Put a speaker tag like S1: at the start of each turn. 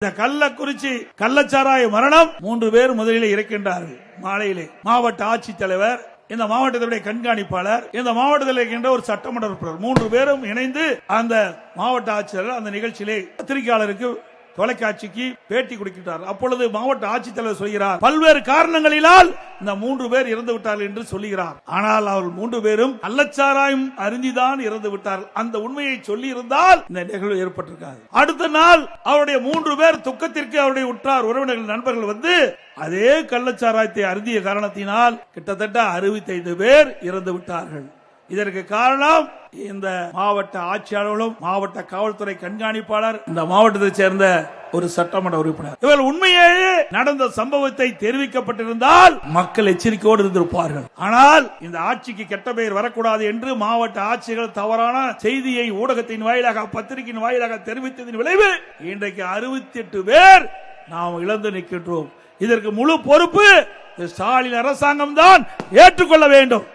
S1: இந்த கள்ளக்குறிச்சி கள்ளச்சாராய மரணம் 3 பேர் முதலில் இறக்கின்றார்கள். மாலையிலே மாவட்ட ஆட்சித்தலைவர், இந்த மாவட்டத்தினுடைய கண்காணிப்பாளர், இந்த மாவட்டத்தில் இருக்கின்ற ஒரு சட்டமன்ற உறுப்பினர் 3 பேரும் இணைந்து அந்த மாவட்ட ஆட்சியர் அந்த நிகழ்ச்சியிலே பத்திரிகையாளருக்கு தொலைக்காட்சிக்கு பேட்டி கொடுக்கிறார். அப்பொழுது மாவட்ட ஆட்சித்தலைவர் சொல்கிறார், பல்வேறு காரணங்களினால் இந்த 3 பேர் இறந்து விட்டார்கள் என்று சொல்லுகிறார். ஆனால் அவர்கள் 3 பேரும் கள்ளச்சாராயம் அருந்திதான் இறந்து விட்டார்கள். அந்த உண்மையை சொல்லி இருந்தால் இந்த நிகழ்வு ஏற்பட்டிருக்காது. அடுத்த நாள் அவருடைய 3 பேர் துக்கத்திற்கு அவருடைய உற்றார் உறவினர்கள் நண்பர்கள் வந்து அதே கள்ளச்சாராயத்தை அருந்திய காரணத்தினால் கிட்டத்தட்ட 65 பேர் இறந்து விட்டார்கள். இதற்கு காரணம் இந்த மாவட்ட ஆட்சியாளர்களும் மாவட்ட காவல்துறை கண்காணிப்பாளர், இந்த மாவட்டத்தை சேர்ந்த ஒரு சட்டமன்ற உறுப்பினர். இவர் உண்மையே நடந்த சம்பவத்தை தெரிவிக்கப்பட்டிருந்தால் மக்கள் எச்சரிக்கையோடு இருந்திருப்பார்கள். ஆனால் இந்த ஆட்சிக்கு கெட்ட பெயர் வரக்கூடாது என்று மாவட்ட ஆட்சிகள் தவறான செய்தியை ஊடகத்தின் வாயிலாக பத்திரிகையின் வாயிலாக தெரிவித்ததின் விளைவு இன்றைக்கு 68 பேர் நாம் இழந்து நிற்கின்றோம். இதற்கு முழு பொறுப்பு ஸ்டாலின் அரசாங்கம் தான் ஏற்றுக்கொள்ள வேண்டும்.